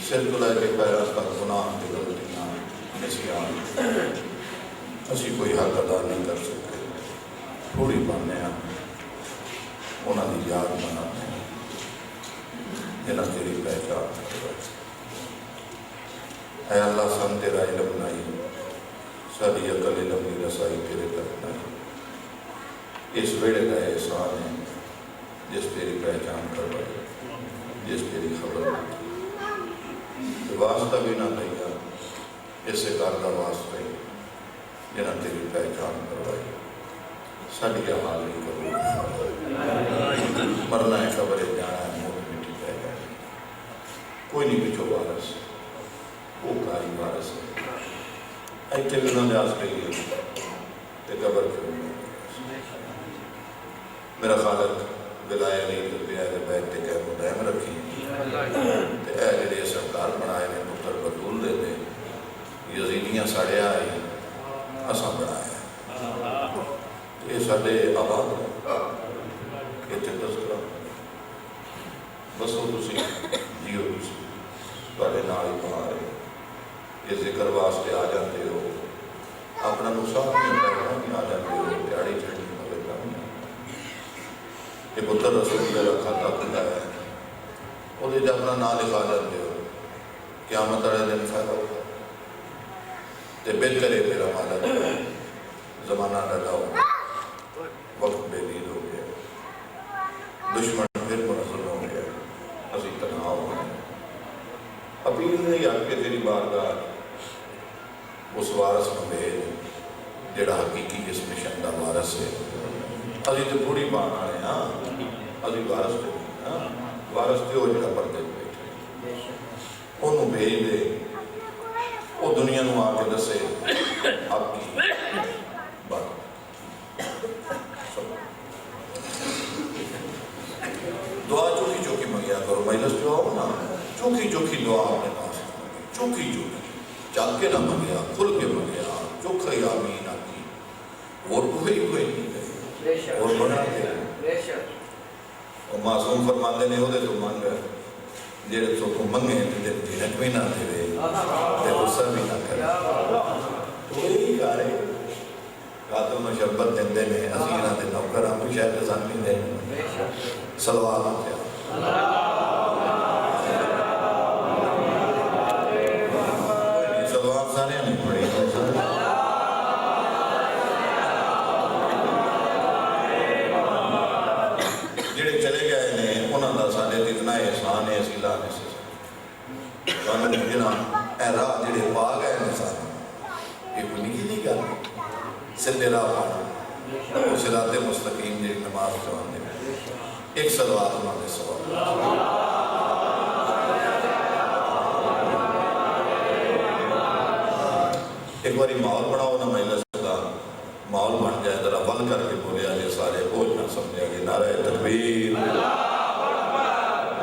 सिर तो लैके पैर तक गुनाह की गलतियां नसियां असी कोई हक अदा नहीं कर सकते। थोड़ी पाने उन्होंने याद बनाने जिन्हें तेरी पहचान है। अल्लाह सन तेरा इलम नहीं, साड़ी अकल इलम की रसाई तेरे तक नहीं। इस वेड़े का एहसान है जिस तेरी पहचान करवाई, जिस तेरी खबर वास्ता भी ना दिया, इस घर का वास्ता ही जिन्हें तेरी पहचान करवाई। साड़ी हाल नहीं करो, मरना है खबरें जाना है, मोट मिट्टी पै गए, कोई नहीं पिछो वारस, वो कारी वारस है। इतने भी उन्होंने आस कही तो कबर क्यों मेरा खालक बिलाया नहीं तो बिया बैठ के कह डैम रखी जे सरकार बनाए ने पुत्र बतूल दे यजीदियाँ साड़िया आई असा बनाया ये साढ़े आबाद इतने तस्करा बसो तुसी जियो तुसी नाल ही बाहर ये जिक्र वास्ते आ जाते हो, अपना नुकसान नहीं करना भी आ जाते हो, दिहाड़ी चढ़नी पवेगा ये पुत्र रसूल मेरा खाता खुला है वो अपना ना लिखा जाते हो, क़यामत वाले दिन फायदा होगा तो बेहतर है मेरा मालक जमाना डला हो, वक्त बेदीद हो गया, दुश्मन फिर मुनज़्ज़ल हो गया, असी तनाव हो गए। अपील नहीं आके तेरी बारगाह उस वारस में भेज जेड़ा हकीकी इस मिशन का वारस है। अभी तो बूढ़ी पान आए हाँ, अभी वारस तो नहीं हाँ, वारस तो वो जो पर्दे बैठे उन्होंने भेज दे, वो दुनिया में आके दसे आपकी बात। दुआ चौकी चौकी मंगिया करो, महिला जो आओ ना चौकी चौकी दुआ अपने पास चौकी चौकी चल के ना मंगया, खुल के मंगया, चौखा ही आमीन आकी और कोई नहीं गए और बना के और मासूम फरमाते ने ओदे तो मंग जेड़े तो तू मंगे ते झिनक भी ना देवे ते गुस्सा भी ना करे तो यही करे कातों में शरबत देंदे ने असी इन्हां दे नौकर हम शायद सन नहीं दे सलवात सीधे राह पाना सिराते मुस्तकीम जी नमाज जवाने एक सलवात उन्होंने सवाल एक बार माहौल बनाओ ना महिला का माहौल बन जाए जरा बल करके बोलिया जे सारे बोझ ना समझे कि नारे तकबीर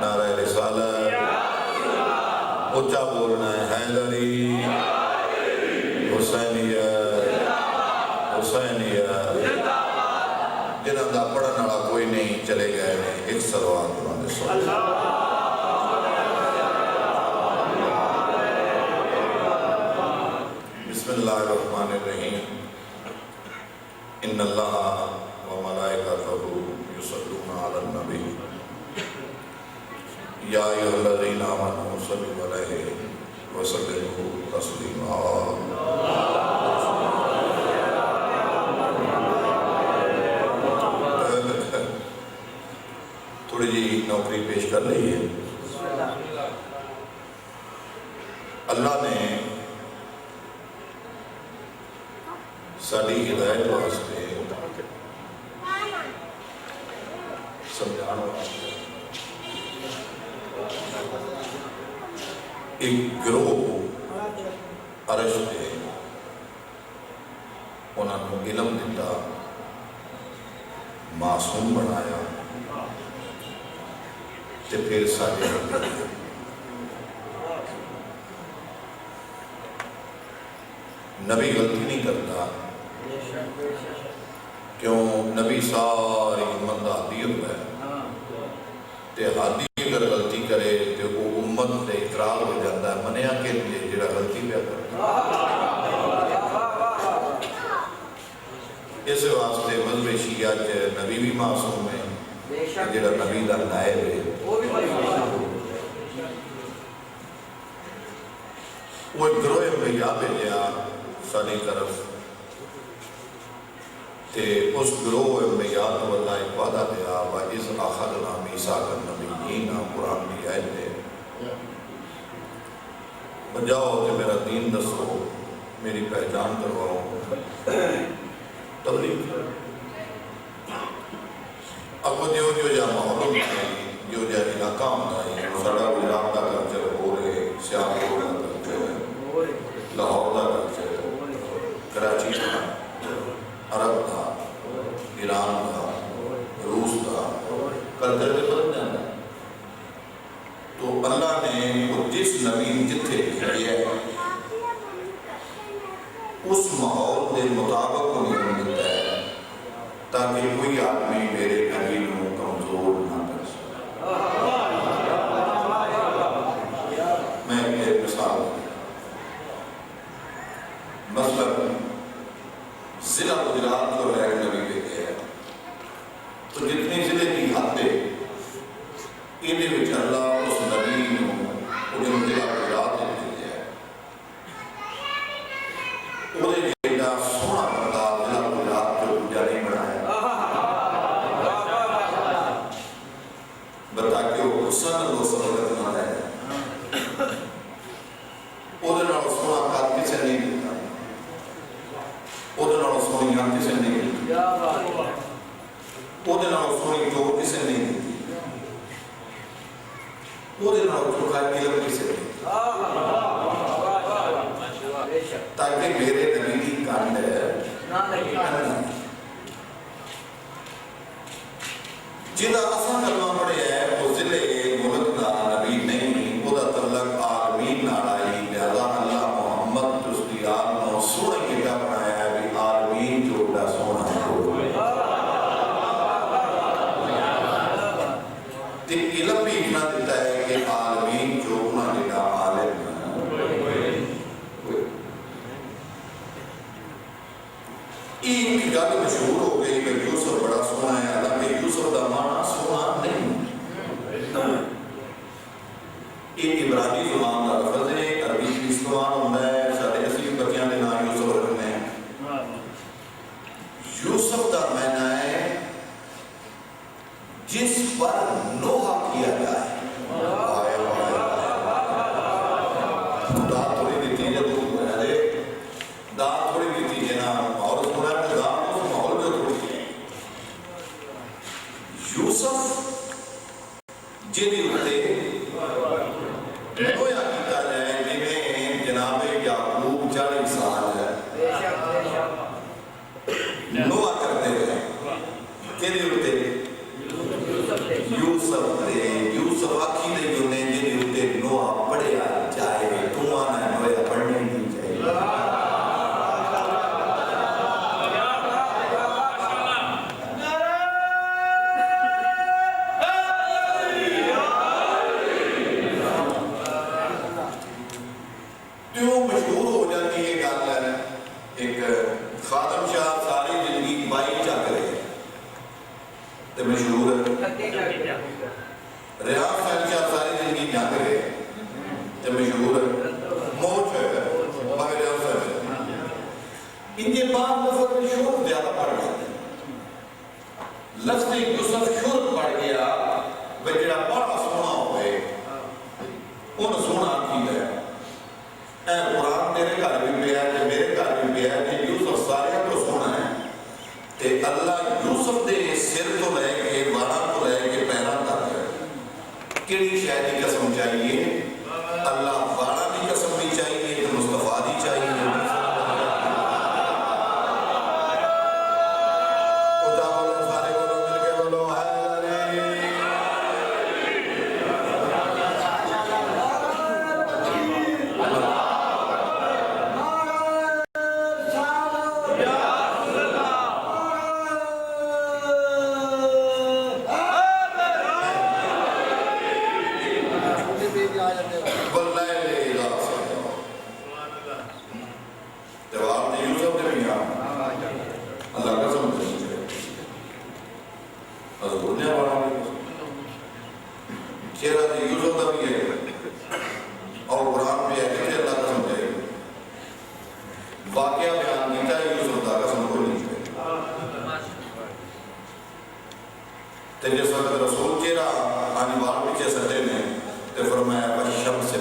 नारे रिसालत ऊंचा बोलना है हैदरी जिन्हों का पढ़ने वाला कोई नहीं चले गए ने एक सलवात उन्होंने बिस्मिल्लाहिर्रहमानिर्रहीम इन्नल्लाह व मलाइकतहू युसल्लूना अलन नबी या अय्युहल्लज़ीना आमनू सल्लू अलैहि व सल्लिमू तस्लीमा। थोड़ी जी नौकरी पेश कर रही है। अल्लाह ने साड़ी हिदायत वास्ते समझाने वास्ते एक गिरोह अरश से उन्होंने इलम दिता, मासूम बनाया तो फिर सारे नबी गलती नहीं करता क्यों? नबी सारी उम्मत का हादी होता है, हादी अगर गलती करे तो वो उम्मत से इतराज हो जाता भी मासूम है, जो नबी का नायब है वो एक गिरोह भैया भेजा साड़ी तरफ, ते उस गिरोह भैया तो अल्लाह एक वादा दिया व इस आखद नाम ईसा का नबी ना कुरान की आयत है, बजाओ तो मेरा दीन दसो, मेरी पहचान करवाओ, तबलीग अब जो जो या माहौल होता है, जो जो इलाका होता है, साड़ा गुजरात का कल्चर हो रहे, सियालकोट का कल्चर, लाहौर का कल्चर, कराची का, अरब का, ईरान का, रूस का कल्चर में बदल जाता है। तो अल्लाह ने जिस नबी जिथे है उस माहौल के मुताबिक उन्हें मिलता है, ताकि कोई आदमी मेरे नबी को कमजोर ना कर सके। मैं एक मिसाल, मतलब जिला गुजरात को रैग नबी देखे है, तो जितनी जिले की हद है इन्हें अल्लाह उस नबी को जिला गुजरात देते हैं, एडा सोहना बंदा जिला गुजरात जो दूजा नहीं बनाया, बता के वो हुसन दो सबक ना है, ਉਹਦੇ ਨਾਲ ਸੋਹਣਾ ਕਰ ਕਿਸੇ ਨਹੀਂ ਦਿੱਤਾ, ਉਹਦੇ ਨਾਲ ਸੋਹਣੀ ਗੱਲ ਕਿਸੇ ਨਹੀਂ ਕੀਤੀ, ਉਹਦੇ ਨਾਲ ਸੋਹਣੀ ਜੋ ਕਿਸੇ ਨਹੀਂ ਦਿੱਤੀ, ਉਹਦੇ ਨਾਲ ਚੋਖਾ ਇਲਮ ਕਿਸੇ ਨਹੀਂ, ताकि मेरे नबी की कांड ना लगे। जिदा असा कलमा पढ़िया है वो जिले मुल्क का नबी नहीं, उसका तल्लक आलमीन नाल आई, लिहाजा अल्लाह मोहम्मद उसकी आल नो सोहना किया बनाया है भी आलमीन जो बड़ा सोहना हो। ते इल्म भी इतना देता है कि आलमीन जो उन्होंने का आलिम एक गल मशहूर हो गई कि यूसुफ बड़ा सोहना है, हालांकि यूसुफ का माना सोहना नहीं, एक इब्रानी जुबान का लफ्ज है, अरबी भी इस्तेमाल होता है, सारे असली बच्चों के नाम यूसुफ रखने हैं। यूसुफ का माना है जिस पर नोहा किया जाए, दात थोड़ी दी जब दात थोड़ी दी जना और थोड़ा माहौल जो थोड़ी है यूसुफ जिन्हें उत्ते नोया किया जाए, जिन्हें जनाबे याकूब 40 साल है नोआ करते हुए किन्हें उत्ते यूसुफ आखी दे जुने जिन्हें उत्ते नोआ पढ़िया जाए, तुम्हारा नोया पढ़ने नहीं चाहिए। खादम शाह सारी जिंदगी बाई चक रहे ते मशहूर, रियाज शाह सारी जिंदगी जंग रहे ते मशहूर, मौत है मगर इनके बाद लफ्ज़ शोर ज्यादा बढ़ गया, लफ्ज़ यूसुफ शोर बढ़ गया, वे जरा बड़ा सोहना होए उन सोहना की है। ए कुरान तेरे घर भी पिया है, मेरे घर भी पिया है कि यूसुफ सारे तो सोहना है, ते अल्लाह यूसुफ दे सिर तो लेके बाला तो लेके पैरों तक किहड़ी शै दी कसम चाहिए? अल्लाह बाला की कसम भी चाहिए तो मुस्तफा दी चाहिए। हजूर ने वाला चेहरा तो यूसुफ का भी है और कुरान में है कि अल्लाह का समझाए वाकया बयान किया यूसुफ का कसम को नहीं तो जिस वक्त रसूल चेहरा आने वाल पीछे सटे ने तो फरमाया बशम से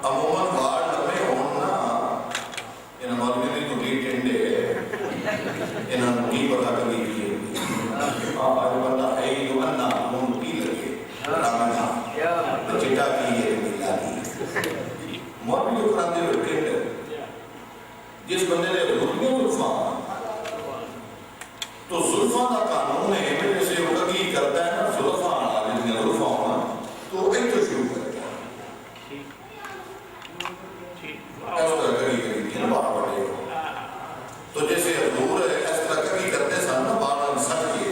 अमूमन वाल लंबे होना इन मौलवी की कुटी टेंडे इन्होंने की पता कभी की आज बंदा है जो अन्ना मुन की लगे रामना तो चिटा की है मिला की मौलवी जो कराते हुए टेंडे जिस बंदे ने रुकने जुल्फा तो जुल्फा का कानून है मेरे से वो की करता है ना जुल्फा जिसने जुल्फा होना तो एक तो शुरू करता है इस तरह करी तीन बार पड़े तो जैसे हजूर इस तरह करी करते सन ना बार सच के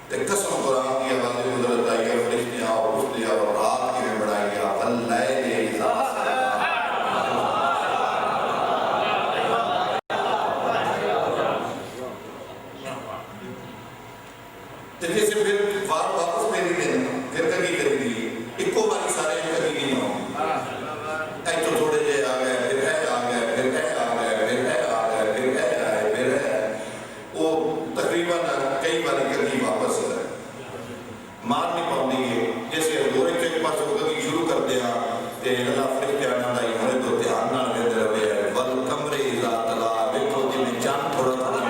ते कसम कुरान की आवाज़ गुजरत आई है फरिश्ते और उसने और रात की में बढ़ाई गया अल्लाह ने जैसे फिर बार वापस मेरी दिन फिर कभी कर दी इको बारी सारे कभी नहीं हो ऐ तो थोड़े जे आ गए फिर है आ गए फिर है आ गए फिर है आ गए फिर है आए फिर है वो तकरीबन कई बार कभी वापस मार नहीं पाती है जैसे हजूर एक पास कभी शुरू कर दिया ते अल्लाह फरिश्ते आना दा होने तो ध्यान नाल वेंदे रहे वल कमरे इज़ा तला देखो जिवें चांद थोड़ा थोड़ा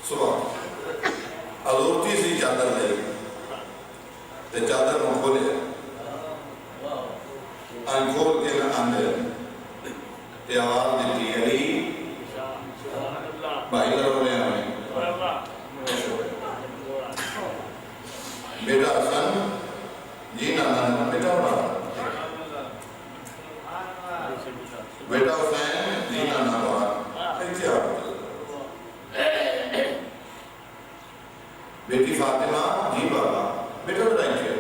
सुबह अजूरती सी चादर ली ते चादर को खोलिया खोल के मैं आंदे ते आवाज दी अली भाई रोने बेटा हसन जी नाना बेटा बड़ा बेटा हुसैन जी नाना बड़ा बेटी फातिमा जी बाबा बेटा बताइए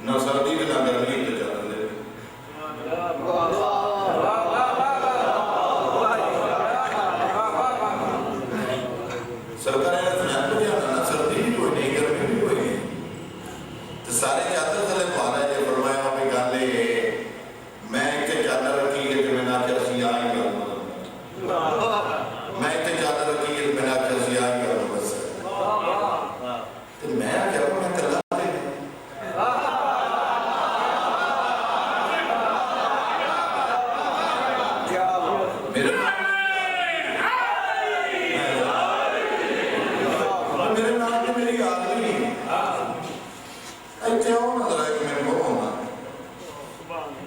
ना सर्दी के ना गर्मी के चल रहे सरकार ना सर्दी भी कोई नहीं गर्मी भी कोई नहीं तो सारे चादर थले पा रहे थे फरमाया भी गाले मैं इतने चादर रखी है कि मैंने आखिर सी आई मैं इतने चादर रखी है मैंने आखिर सी आई बस तो मैं क्या मैं कला मेरे नाम में मेरी आदमी इतने होना जरा कि मैं बोलूँगा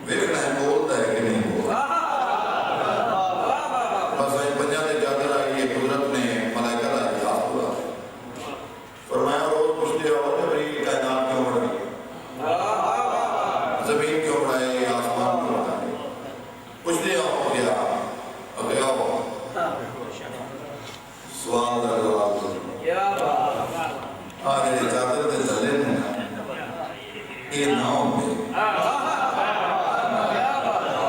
देखना है बोलता है कि नहीं बोलता बस आई पंजा से चादर आई है कुदरत ने मलाइका लाई आसुरा फरमाया रोज पूछते हो कि भाई कायनात क्यों बढ़ गई जमीन क्यों बढ़ाई आसमान क्यों बढ़ाई पूछते हो क्या अबे आओ सवाल का जवाब दो आज ये चादर के चले ये ना होंगे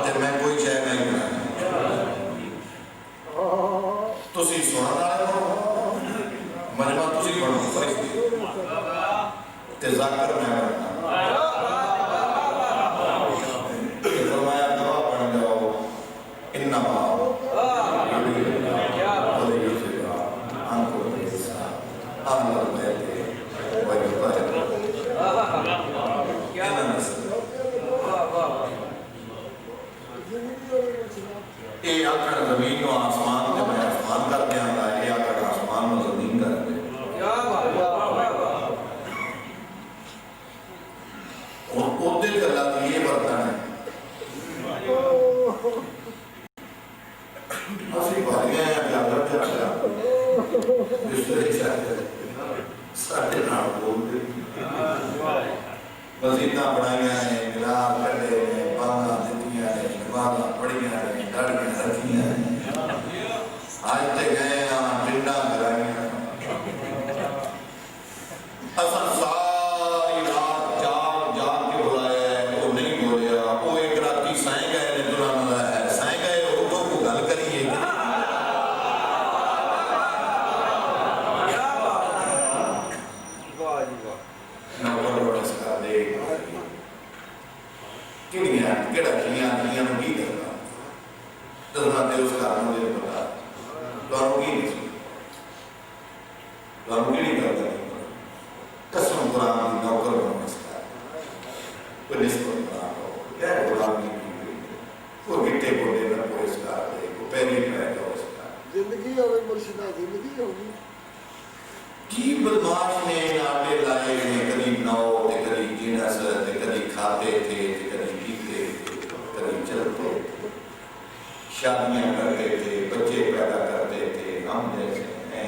जब मैं कोई चाय नहीं बनाया तो सी सोना डाले हो मजमा तो सी पढ़ो फरिश्ते ते जाकर मैं फरमाया दवा पढ़ जाओ इन्ना ये आकर जमीन और आसमान के मैं आसमान कर दिया ये आकर आसमान और जमीन कर दे और ओदे गल्ला दी ये बर्तन है असली भारियां हैं जागर चला बिस्तर चाहते साढ़े नाल बोल दे मस्जिदां बनाइयां ने गिलास कटे ने बांगा दित्तियां ने नमाज़ां पढ़ियां ने दाड़ियां रखियां ने आज ते गए टिंडा कराइयां असां सारी रात जाग जाग के बुलाया है वो नहीं बोलिया वो एक राती साईं गए ने दुराना है साईं गए उठो को गल करिए की बदमाश ने नाटे लाए ने कभी नौ ते कभी जीनस ते कभी खाते थे ते कभी पीते थे कभी चलते शादियां करते थे बच्चे पैदा करते थे हम जैसे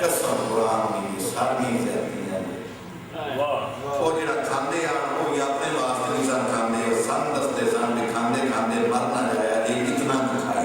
कसम कुरान की सारी जाती है वो जरा खाते हैं वो अपने वास्ते नहीं सन खाते सन दसते सन खाते खाते मरना जाया ये कितना खाई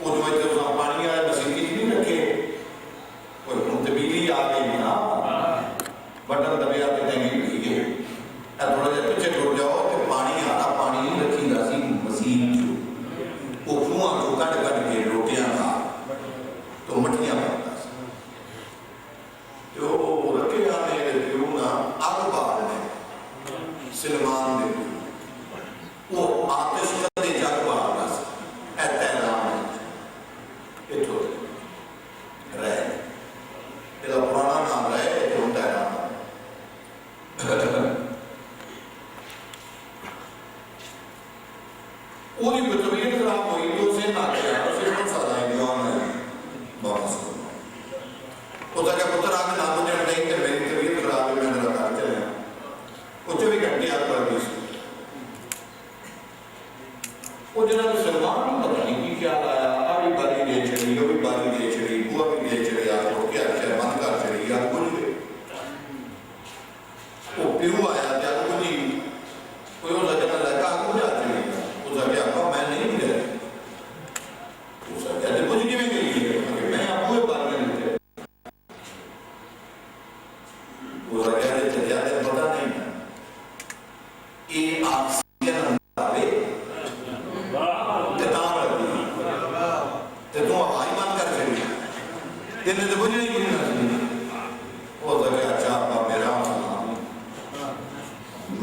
उस पानी वाले मसीकी नहीं रखे, कोई हम तब्दीली आ गई ना, बटन दबिया तो नहीं पी गए। थोड़ा जिहा पीछे टुर जाओ तो पानी आ रहा, पानी नहीं रखी सी मसीन वो खूह को कट कट के रोटियां खा तो मठियां बनता तो रखे आने प्यो ना अग बालने सलमान ने वो आतिश कदे जग बालना है तैराम इतो रहे ਇਹਦਾ पुराना नाम रहे जो तैराम पूरी तबीयत खराब हुई तो उसे ना किया फिर कौन सा आएगा वापस उसका क्या पुत्र आगे ना मुझे नहीं कि मेरी तबीयत खराब है मैं जरा घर चले कुछ भी घंटे आप कर दी वो जनाब सलमान पता नहीं कि क्या लाया, अभी बारी ले चली, अभी बारी ले चली, बुआ भी ले चली, आपको क्या क्या मन कर चली, आप भूल गए वो प्यू आया क्या कुछ कोई वो लगना लगा आपको जा चली उसका क्या आपका मैं नहीं गया उसका क्या कुछ नहीं में गई मैं आपको एक बार में लेते उसका क्या लेते जाते पता नहीं ये ऑक्सीजन आवे किताब रखी तो तुम आवाज बंद कर चली तेने तो कुछ नहीं किया वो तो क्या अच्छा आपका मेरा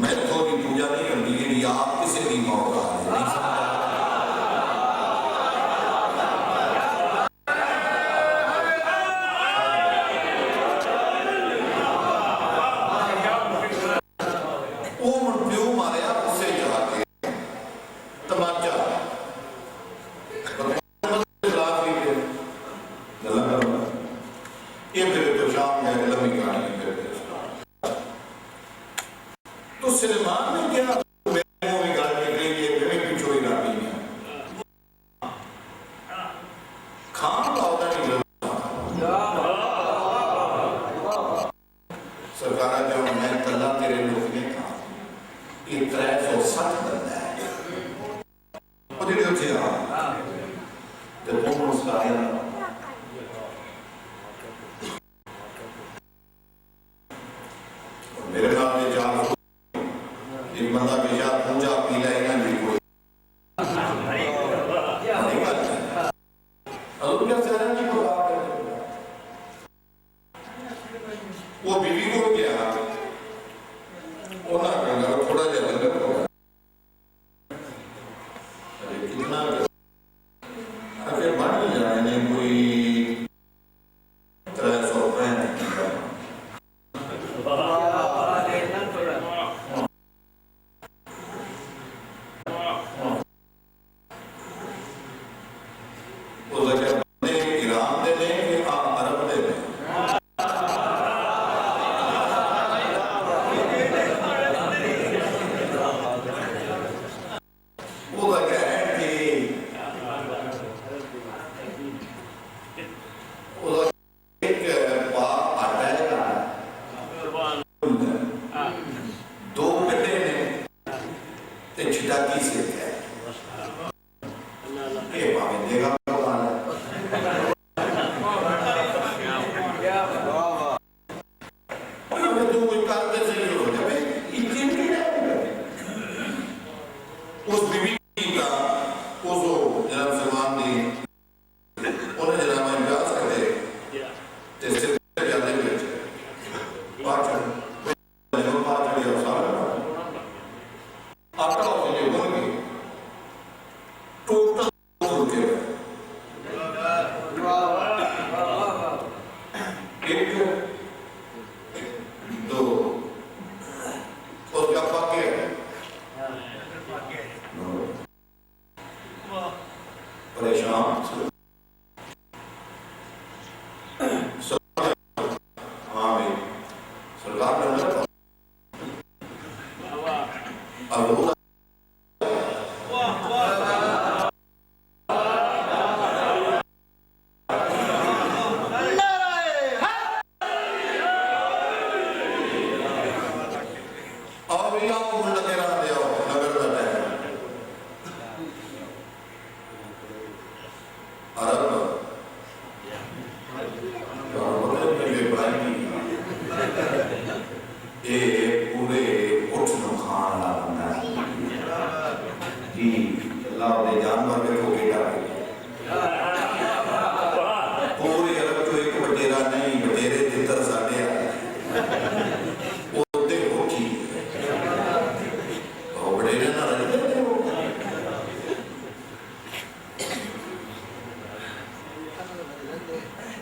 मैं तो की पूजा नहीं करती कि आप किसी की मौत आ रही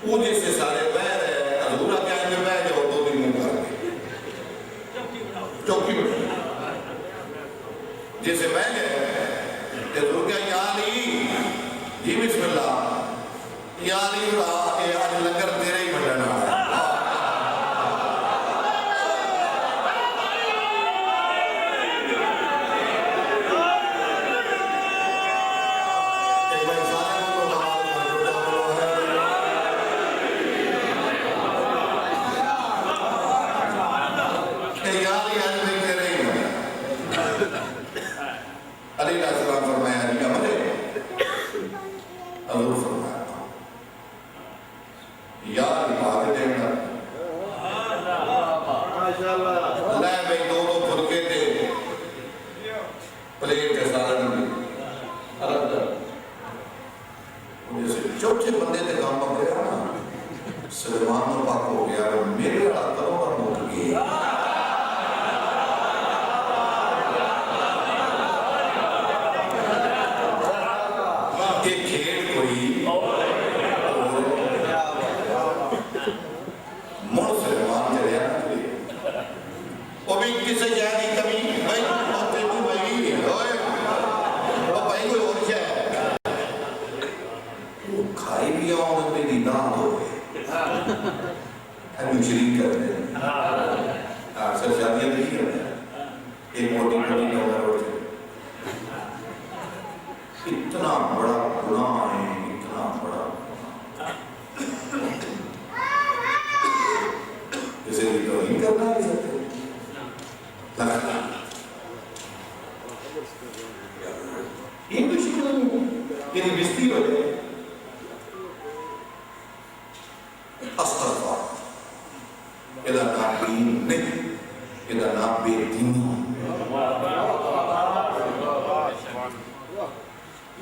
वो जैसे सारे बह रहे हजूर क्या बह जाओ 2 दिन मुंह करके चौकी बना जैसे बह गए हजूर क्या या अली जी बिस्मिल्लाह या अली आज लंगर तेरे ही बनना चौथे बंदे ते काम पकड़िया ना सलमान पाक हो गया मेरे वाला करो और मुक गई के खेल कोई मोड़ सलमान चले वो भी किसे जाएगी कमी भाई बातें भी भाई ओए वो भाई कोई और क्या है खाई भी आओ मेरी ना हो हम शरीक करते हैं अक्सर शादियां नहीं करते एक मोटी मोटी नौकर होती इतना बड़ा गुनाह है इतना बड़ा जैसे कि तो नहीं करना है ये तो शिकल नहीं ये बिस्ती हो जाए अस्तगफुर इधर ना दीन नहीं इधर ना बेदीनी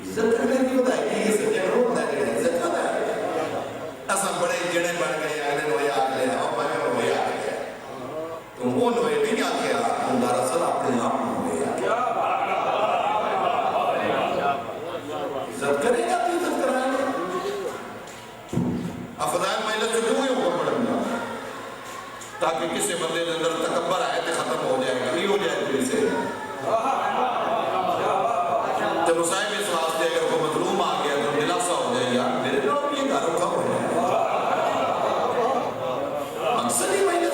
इज्जत करने की बताई कि ये सच्चा होता है इज्जत होता है ऐसा बड़े जड़े बन गए अगले नो याद ले आओ मैं नो याद ले तुम वो नो नहीं याद किया तुम दरअसल अपने आप नो याद इज्जत करेगा तो इज्जत कराएगा अफदाल महिला जो हुए ऊपर पड़ेगा ताकि किसी बंदे के अंदर तकब्बर आए तो खत्म हो जाएगा ये हो जाए फिर से जब मुसाहिब इस वास्ते अगर कोई मजलूम आ गया तो दिलासा हो जाए यार मेरे लोग ये घर रखा हो जाए मकसद ही महिला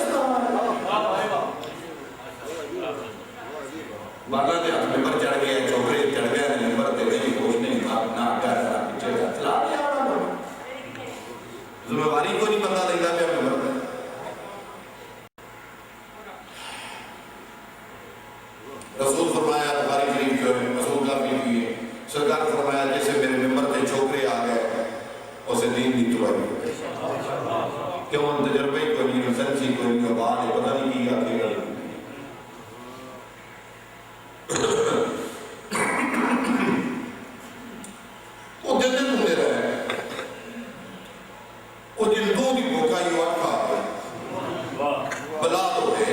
बाला के हाथ में पर चढ़ गया चौकड़े चढ़ गया नंबर दे गई कुछ नहीं था ना कर पीछे चला गया जिम्मेवारी को नहीं पता लगता क्या नंबर में रसूल फरमाया बुखारी शरीफ जो है रसूल का भी की सरकार फरमाया जैसे मेरे नंबर पे छोकरे आ गए उसे नींद नहीं तुराई क्यों तजर्बे को नहीं सच्ची को नहीं बात है पता नहीं की आखिर वो जल्दी घूमते रहे वो जिन दो की भूखा ही वाट बला तो है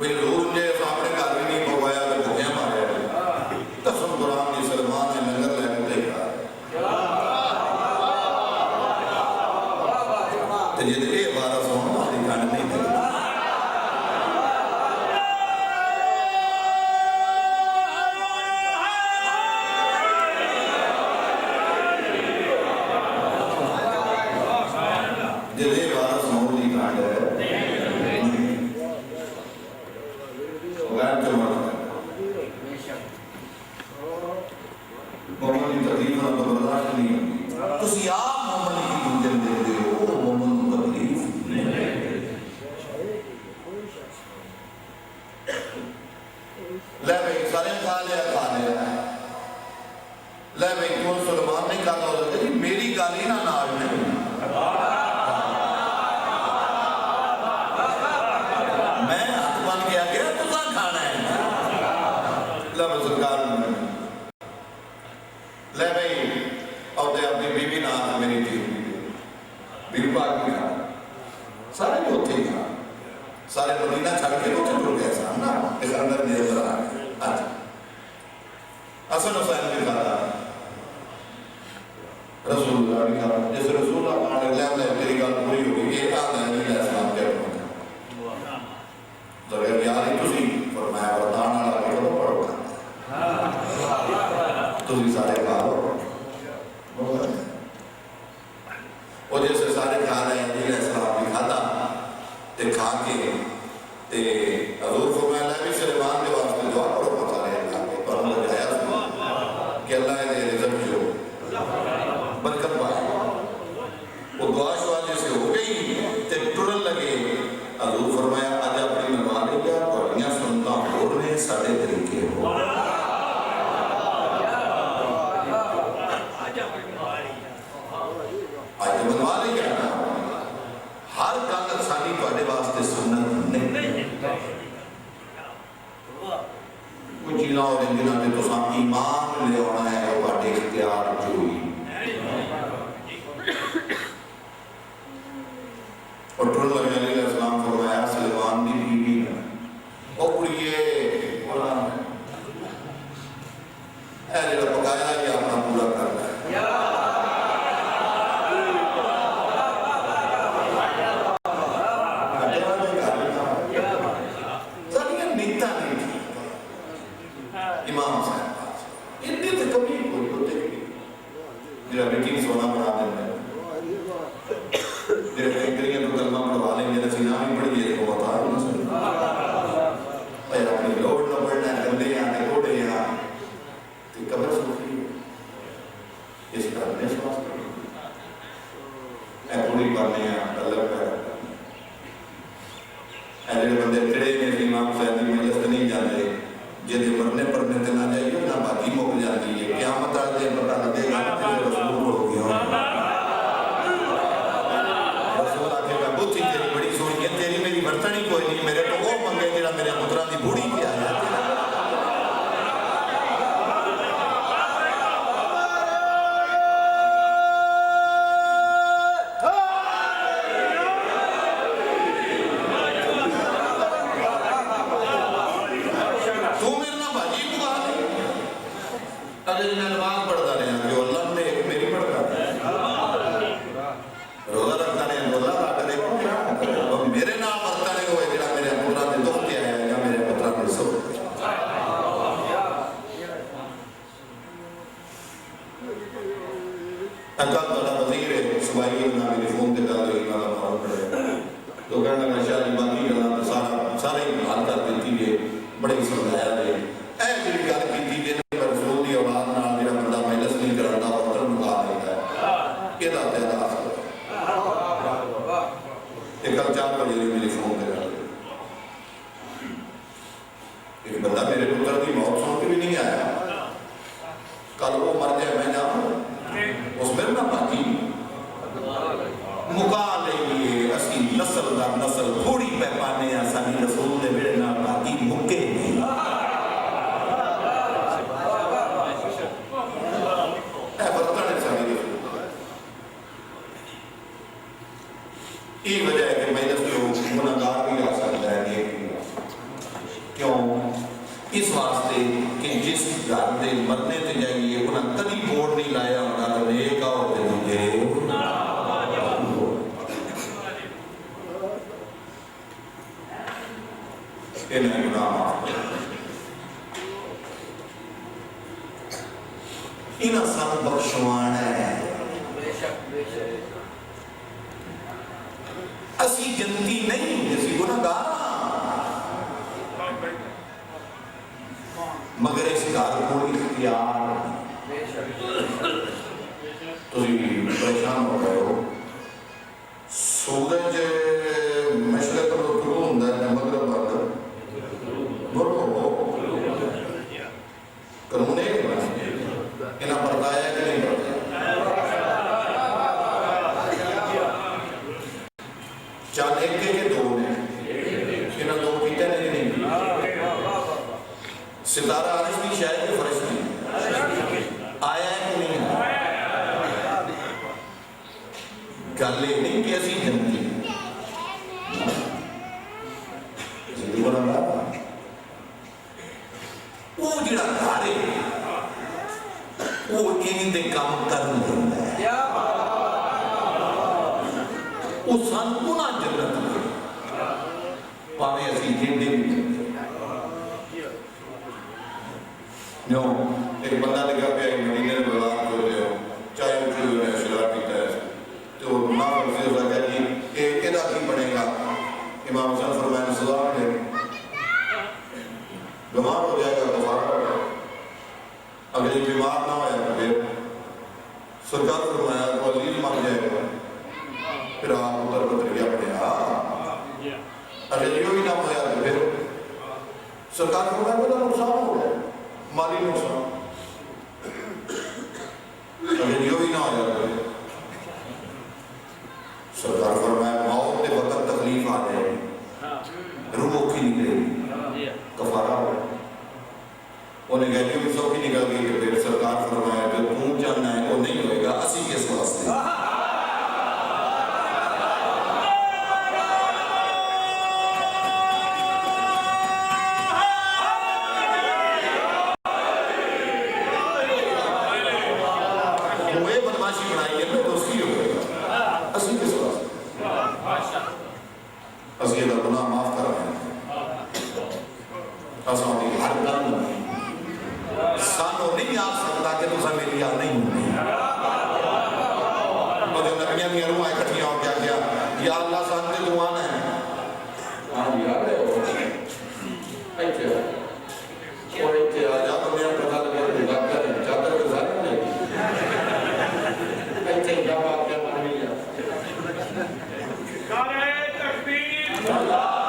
भाई रोज ने अपने घर भी नहीं पवाया तो भूखे मारे कसम कुरान ने सलमान ने लंगर लेने देखा तो ये ये बारह सौ हमारी गाने नहीं थे ये बारह सौ की गाने मोहम्मद की तकलीफ ना तो बर्दाश्त नहीं होती तुसी आप मोहम्मद की गुंजन देते हो मोहम्मद को तकलीफ ले भाई सारे खा लिया ले भाई तो सलमान ने कहा जी मेरी गाली ना नाल नहीं मैं हाथ बन के आ गया तुसा खाना है ले सरकार ले भाई और अपनी बीवी ना मेरी थी बीवी पाक भी खा सारे भी होते ही खा सारे मदीना छड़ के तो जुड़ गए सामना इस अंदर नहीं अंदर आ गए अच्छा हसन हुसैन भी खाता रसूलुल्लाह ने कहा जिस रसूलुल्लाह ने ले तेरी गल पूरी हो गई ये आता है नहीं इस्लाम के तो यार तुसी फरमाया बताने वाला के तो पढ़ो तुसी सारे खाओ और जैसे सारे खा रहे हैं दिल इस्लाम भी खाता ते खा के ते हजूर फरमाया भी सलेमान के वास्ते दुआ करो बता रहे हैं पर हम लगाया कि अल्लाह ने रिज़्क़ जो बरकत पाए वो दुआ शुआ जैसे हो गई ते टुरन लगे हजूर फरमाया आज अपनी मनवा लिया पढ़ियां सुनता हो रहे साढ़े तरीके हो आज तो मनवा लिया ना हर गल साडी तुहाडे वास्ते सुन्नत नहीं कुछ चीज़ां हो जिन्हां ते तुसां ईमान लियाना है वो तुहाडे इख्तियार च होई और टुरन लगे अलैहिस्सलाम फरमाया सलमान दी बीवी ओ कुड़िए बोला ए जेड़ा पकाया ये अपना पूरा करना है इमाम साहब इतनी तो कमी कोई होते नहीं जेड़ा बेटी ने सोना बना देना जेड़ा इंद्रियां तो कलमा पढ़वा लेंगे तो सीना भी पढ़ लिए तो बता दो ना सर भाई अपनी लोड न पढ़ना गंदे आने कोड़े यहाँ तो कब्र सूखी इस करने स्वास्थ्य ऐ पूरी करने हैं अलग कर ऐ जेड़े बंदे खड़े ने इमाम साहब की मजलिस नहीं जाते जिहदे मरने पड़ने ते ना जाइए ना बाकी मुक जाती है क़यामत वाले दिन पता लगेगा कि रसूल हो गया रसूल आखेगा बुद्धि तेरी बड़ी सोहनी है तेरी मेरी बरतनी कोई नहीं मेरे को वो मंगे जेड़ा मेरे पुत्रा दी बूढ़ी की आया वो इन दे काम कर लेंदा है सानू ना जन्नत भावें असीं जिंदे भी नो एक बंदा लगा पे मदीने में बाजार हो रहे हो चाहे उठी हुई है शराब पीता है तो ना से लगा कि एदा की बनेगा इमाम हुसैन फरमाया सलाम दे बीमार हो जाएगा कफारा हो जाएगा अगर ये बीमार ना होया तो फिर सरकार फरमाया तो अजीज मर जाएगा फिर आप उधर बदरिया पड़े अगर यो भी ना होया तो फिर सरकार फरमाया बड़ा नुकसान हो गया माली नुकसान अगर यो भी ना होया तो सरकार फरमाया मौत के वक्त तकलीफ आ जाएगी रूह औखी निकलेगी कफारा हो उन्हें कहती भी सौखी निकल गई कि फिर सरकार फरमाया जो तू चाहना है वो नहीं होएगा असी किस वास्ते बदमाशी बनाई है मैं दोस्ती हो गएगा असी किस वास्ते असी अल्लाह गुनाह माफ कर रहे हैं असां हर गल सानू नहीं आ सकता कि तुसा मेरी याद नहीं होनी और जब नबियां दी रूहां इकट्ठियां हो क्या क्या या अल्लाह सानू ते दुआ है हां याद है ऐसे और ऐसे आ जा तो मेरा पता लगे डॉक्टर चादर के साथ नहीं ऐसे क्या बात है मान लिया नारे तकबीर अल्लाह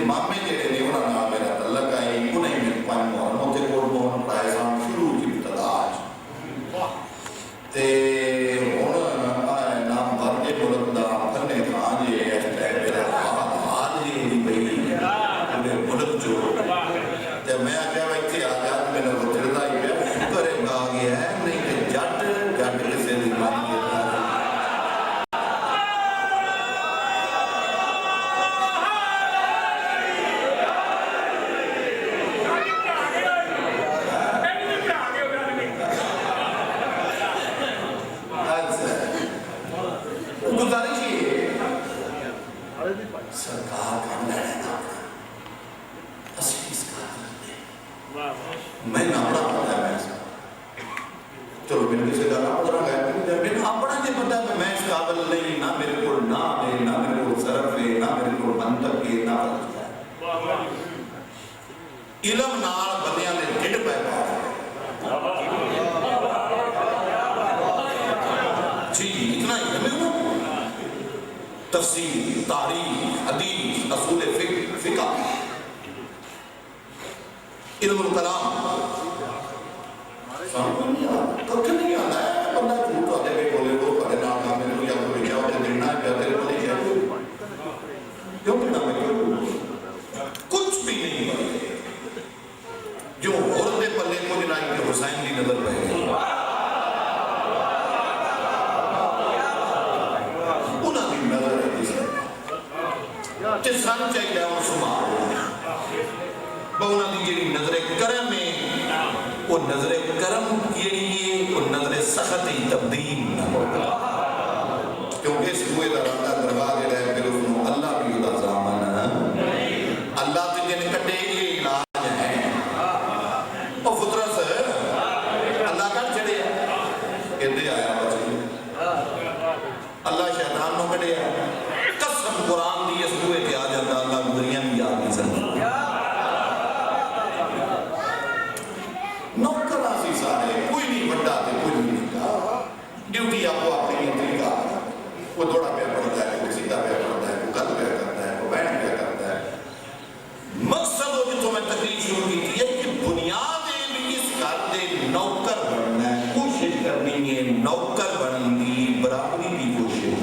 मामे जेड़े ने उन्होंने मेरा तल्लक है उन्हें मेरे पान मोहन के कोल मोहन पढ़ाए सन शुरू की इब्तदाज ते हुन नाम भर के मुल्क दा फन्ने खां जे मेरा हाल जी दी पई पूरे मुल्क जो ते मैं आख्या इत्थे आ जा मैनूं रुचदा ही पिया शुक्र है आ गया है नहीं ते जट किसे दी मारी मैं ना पढ़ा पता है चलो मैंने किसी का नाम पढ़ा गया मैंने अपना जो पता है मैं इस काबिल नहीं ना मेरे को ना है ना मेरे को सरफ है ना मेरे को मंतक है ना इल्म नाल बंदियां दे ढिड पै पा जी इतना ही है तफसीर तारीख हदीस असूल फिक़ह इल्मुल कलाम सामने नहीं आता कब नहीं आता है बंदा झूठ आते के बोले वो पढ़े ना ना मैंने कोई आपको लिखा होता है ना क्या तेरे को लिखा क्यों ना मैं कुछ भी नहीं बने जो औरत के पल्ले को दिलाई के हुसैन की नजर पड़ गई उन्होंने नजर है सन चाहिए मुसलमान उन्होंने जी नजरे करम है वो नजरे करम की वो नजरे सख्त ही तब्दील ना होगा क्योंकि इस हुए का रास्ता दरबार जो है फिर उसको अल्लाह भी उदा जामन अल्लाह के जिन कटे ये इलाज है और फितरत अल्लाह कर चढ़े इधर आया बच्चे अल्लाह शैतान नो कटे कसम कुरान दी इस हुए के आ जाता अल्लाह दुनिया भी याद नहीं सकता कोई नहीं बड़ा कोई नहीं ड्यूटी आपको अपनी तरीका वो थोड़ा प्यार करता है वो सीधा प्यार करता है वो गल प्यार करता है वो बैठ प्यार करता है मकसद हो जो मैं तकरीर शुरू की थी कि बुनियाद इस घर के नौकर बनना है कोशिश करनी है नौकर बनने की बराबरी की कोशिश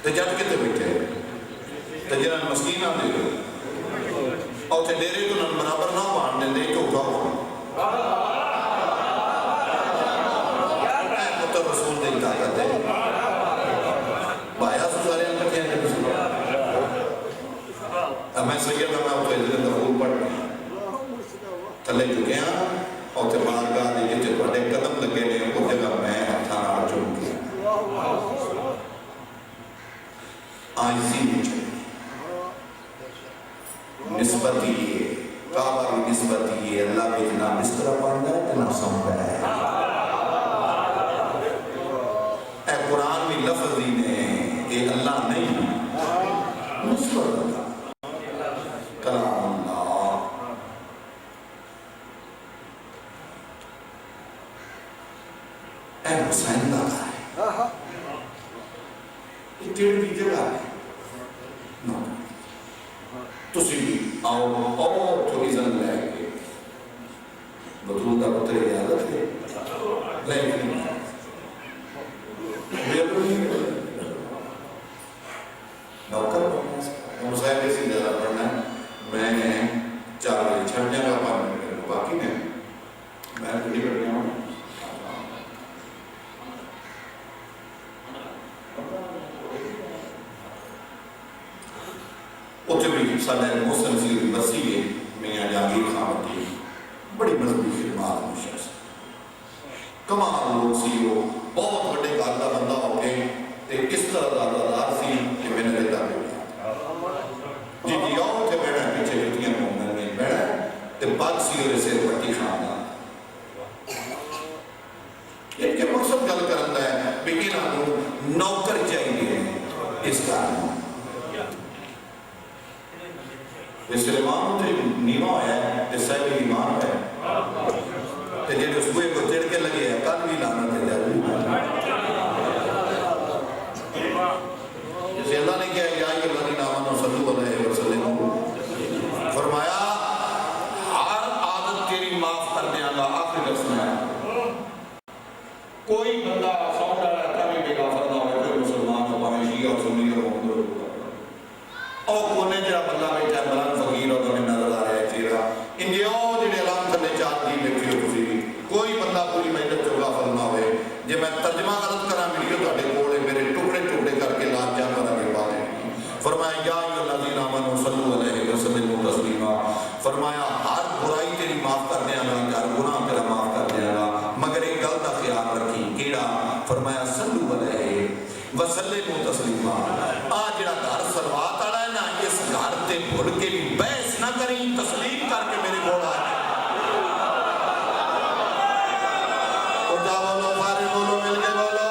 तो जट कितने बैठे तो जिन्होंने मस्कीन आते और उत्थे डेरे तो उन्होंने बराबर ना मान देंगे झूठा पुत्र रसूल की ताकत है भाया सारे कट्ठे मैं सैयद मैं उत्थे जलंधर पढ़ थले झुकिया और बारगाह के जिथे बड़े कदम लगे ने उस जगह मैं हाथों नाल चुम के आईजी निस्बती काबा की निस्बती अल्लाह में ना बिस्तरा पांदा है ना सौंदा है ए कुरान में लफ्ज़ ही ने ये अल्लाह नहीं निस्बत कलाम अल्लाह ए हुसैन दा है ये टेढ़ी जगह है ना तुसी भी आओ और थोड़ी जन लेके बतूल का पुत्र इजाजत है लेकिन नौकर हुसैन से ज्यादा पढ़ना मैंने 4 बजे छठ जाएगा 5 मिनट बाकी में मैं थोड़ी कर रहा हूँ उत्थे भी साढ़े मुस्लिम सी बसी है मियां जहांगीर खान की बड़ी मजबूत खिदमत मुशा कमाल लोग सी वो बहुत बड़े घर का बंदा हो गए ते किस तरह का आदार सी कि मैंने देता जी जी आओ थे बैठा पीछे जुतियां घूमने में बैठा ते बात सी और सिर पट्टी खाना इनके मकसद गल करता है कि इन्हों नौकर चाहिए इस कारण सुलेमान तो नीवा होया है साहब ईमान है ते जेडे उस बुए को चिड़ के लगे है कल भी लाना ते जल जैसे अल्लाह ने कहा या अय्युहल्लज़ीना आमनू सल्लु अलैहि वसल्लम फरमाया हर आदत तेरी माफ करने वाला आखिरी लफ्ज़ है कोई बंदा सौंड वाला कभी बेगाफर ना हो कोई मुसलमान हो भावे शिया हो सुन्नी हो और कोने जरा बंदा बैठा है बलान फकीर और तुम्हें नजर आ रहा है चेहरा इंडिया जिहड़े अलाम थले 4 दिन बैठे हो तुसी कोई बंदा पूरी मेहनत चो गाफल ना होए जे मैं तर्जमा गलत करा वीडियो ਤੁਹਾਡੇ ਕੋਲ मेरे टुकड़े टुकड़े करके लाज जा करांगे बातें फरमाया या अय्युहल्लज़ीना आमनू सल्लु अलैहि वसल्लम तस्लीमा फरमाया हर बुराई तेरी माफ करने वाला हर गुनाह तेरा माफ करने वाला मगर एक गल का ख्याल रखी केड़ा फरमाया सल्लु अलैहि वसल्लम तस्लीमा आ जेड़ा घर सलवात वाला है ना इस घर ते भुल के भी बहस ना करी तस्लीम करके मेरे को आ बोलो फारे बोलो मिल के बोलो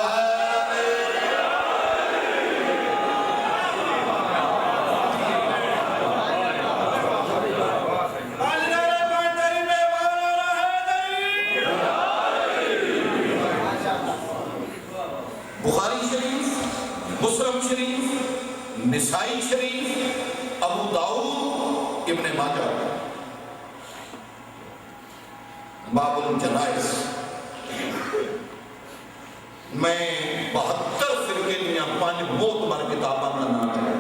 बुखारी शरीफ मुस्लिम शरीफ निसाई शरीफ अबू दाऊद इब्ने माजा बाबुल जनाइज मैं 72 फिरके दियां 5 बहुत बार किताबां का नाम है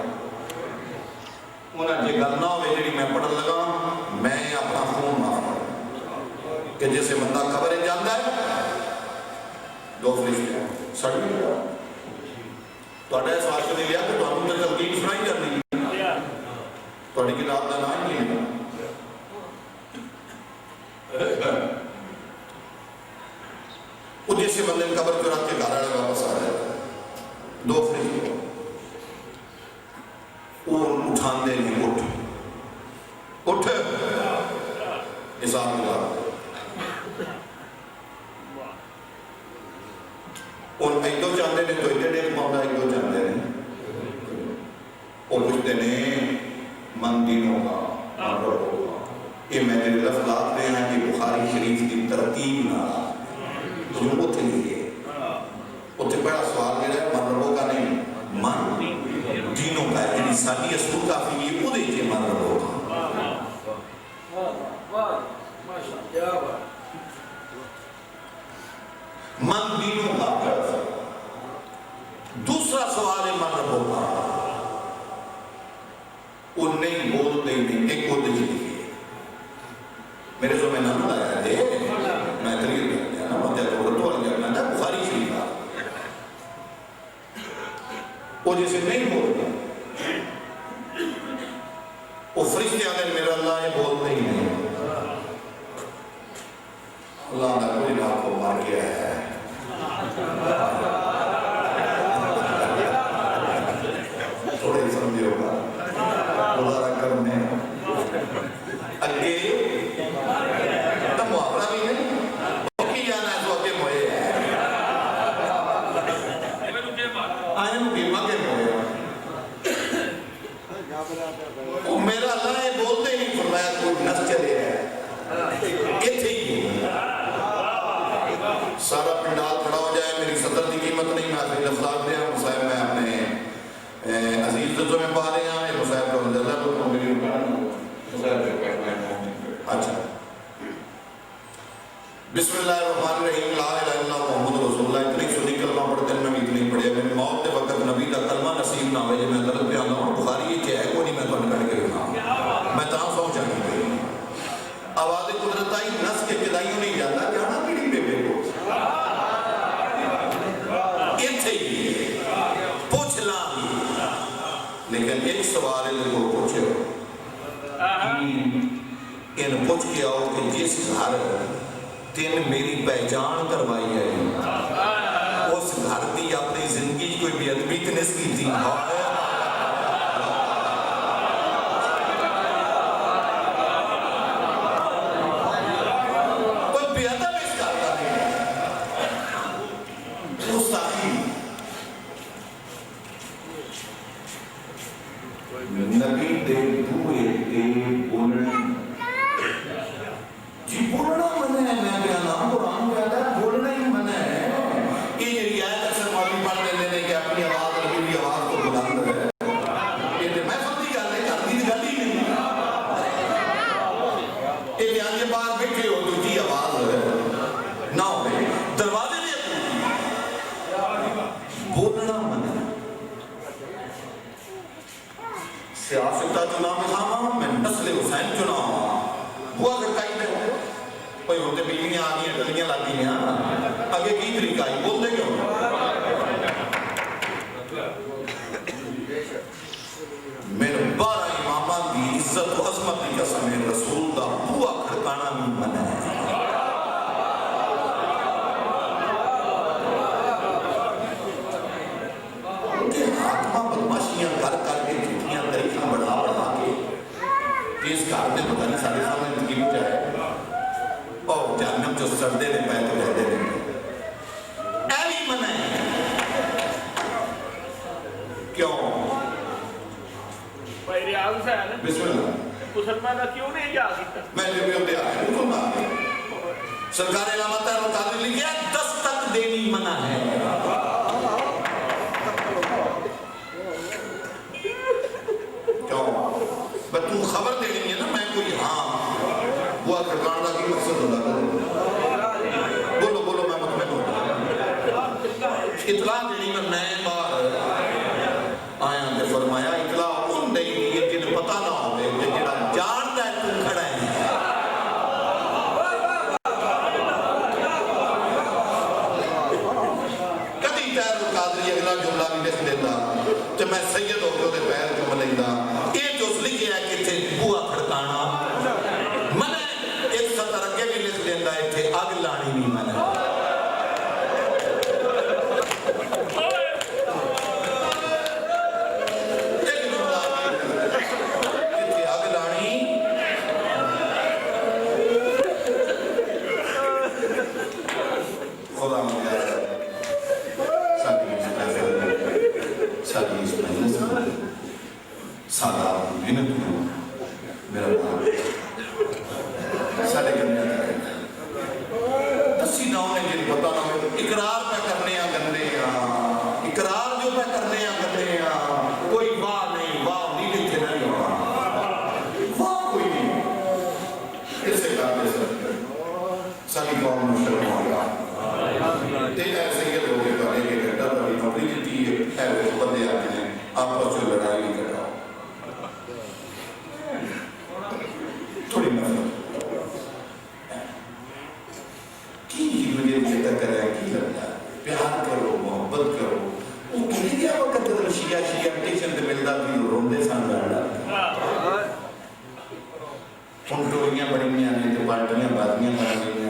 उन्हें जो गल ना हो जी मैं पढ़न लगा मैं अपना खून माफ कर कि जैसे बंदा खबर जाता है 2 फरिश्ते सड़ गया ਤੁਹਾਡਾ ਇਸ ਵਾਸਤੇ ਨਹੀਂ ਲਿਆ ਕਿ ਤੁਹਾਨੂੰ ਤਾਂ ਤਲਕੀਨ ਸੁਣਾਈ ਕਰਨੀ ਤੁਹਾਡੀ ਕਿਤਾਬ ਦਾ ਨਾਮ ਹੀ ਨਹੀਂ ਉਹ ਜਿਸੇ ਬੰਦੇ ਨੇ ਕਬਰ ਚੁਰਾ ਕੇ ਘਰ ਵਾਲੇ ਵਾਪਸ ਆ ਰਹੇ 2 फरिश्ते वो उठाते नहीं उठ हिसाब मिला और इदो चाहते हैं तो इधर डेढ़ पाउंड इदो चाहते हैं और पूछते ने मन दिनों का ये मैंने लफ्ज़ रहे हैं कि बुखारी शरीफ की तरतीब ना जो उथे लिए उथे बड़ा सवाल जो है मन रबो का नहीं मन दिनों का यानी साडी असूल काफी ये वो देखिए मन रबो का मन दिनों का दूसरा सवाल है मन रबो का वो नहीं बोलते ही नहीं, एक खुद जी मेरे जो मैं नाम लाया दे मैं तरीके करते ना मध्य तो वाली करना था बुखारी शरीफ का वो जैसे नहीं बोलता वो फरिश्ते आने मेरा अल्लाह ये बोलते ही नहीं, अल्लाह ने कोई ना को मार किया है थोड़े समझे होगा गुजारा करने अगे तो मुहावरा भी नहीं की जाना है तो अगे मोए आए बीमा के मोए वो मेरा अल्लाह ये बोलते ही फरमाया कोई नस चले है इतने ही सारा पंडाल खड़ा हो जाए, मेरी सदर की कीमत नहीं, मैं अपनी लफ्ज़ात दे रहा हूँ साहब, मैं अपने अजीज दोस्तों में पा रहे हैं ये साहब को ज़्यादा लोग मेरी अच्छा बिस्मिल्लाहिर्रहमानिर्रहीम ला इलाहा इल्लल्लाह मुहम्मदुर रसूलुल्लाह इतनी सुनी कलमा पढ़ते हैं, मैं इतनी पढ़िया मेरी मौत के वक्त नबी का कलमा नसीब ना हो, मैं गलत पे आना हूँ बुखारी ये क्या है कोई नहीं, मैं तो निकल के ना मैं तां सौ जानी आवाज़ कुदरत आई नस के किदाइयों नहीं जाता जाना पीढ़ी बेबे को इतने ही पूछ ला, लेकिन एक सवाल इनको पूछो इन पूछ के आओ कि जिस घर तेन मेरी पहचान करवाई है उस घर की अपनी जिंदगी कोई बेअदबी तो नहीं की थी, कोई बेअदब इस घर का नबी दे दूए दे बोलना जी बोलना मना है, मैं क्या नाम कुरान कहता है बोलना ही मना है, ये रियायत अक्सर मालूम पड़ लेने कि अपनी आवाज नबी की आवाज को बुलंद है ये मैं समझी गल है करती गल ही नहीं ये ध्यान के बाहर बैठे हो दूसरी आवाज ना हो दरवाजे में बोलना मना सियासत का चुनाव खावा मैं नस्ल हुसैन चुनाव बुआ कटाई दे कोई होते बीवियां आ गई गलियां लग गई आगे की तरीका ही बोलते क्यों मेरे 12 इमामा की इज्जत और अजमत की कसम है रसूल का बुआ खड़काना भी मना है, बदमाशियां कर करके झूठियां तरीका बढ़ा बढ़ा के इस घर में पता नहीं सारे सामने जिंदगी में जाए और जहन्नम जो सरदे ने पैर तो रहते हैं ऐवी मना है क्यों भाई रियाज से है ना बिस्मिल्लाह मुसलमान क्यों नहीं जा सकता मैं जो भी होते आए उनको ना सरकार इलामत है मुताबिक लिखा दस्तक देनी मना है, तू खबर देनी है ना मैं कोई हाँ बुआ खड़काने का मकसद होता है बोलो बोलो मैं मतलब इतला देनी मैं बाहर आया तो फरमाया इतला उन नहीं है जिन्हें पता ना हो जेड़ा जानता है तू खड़ा है कभी पैर कादरी अगला जुमला भी लिख देता तो मैं सैयद होकर के पैर चुम लेता ये जो लिखे है कि थे बुआ खड़काना मना एक सतर अगे भी लिख देता है थे अग लानी नहीं मना अग लानी सादा मेहनत मेरा साढ़े करने दसी ना उन्हें जिन पता ना इकरार पे करने गंदे इकरार जो पे करने गंदे कोई वाह नहीं लिखे नहीं होगा वाह कोई नहीं इसे करते सर सारी कौम में शर्म होगा ते ऐसे ये लोग करने के घंटा वाली नौकरी दी है वो बंदे आते हैं आपस में लड़ाई नहीं कर रहा ਹੁਣ ਟੋਰੀਆਂ ਬਣੀਆਂ ਨੇ ਤੇ ਪਾਰਟੀਆਂ ਬਾਦੀਆਂ ਬਣ ਗਈਆਂ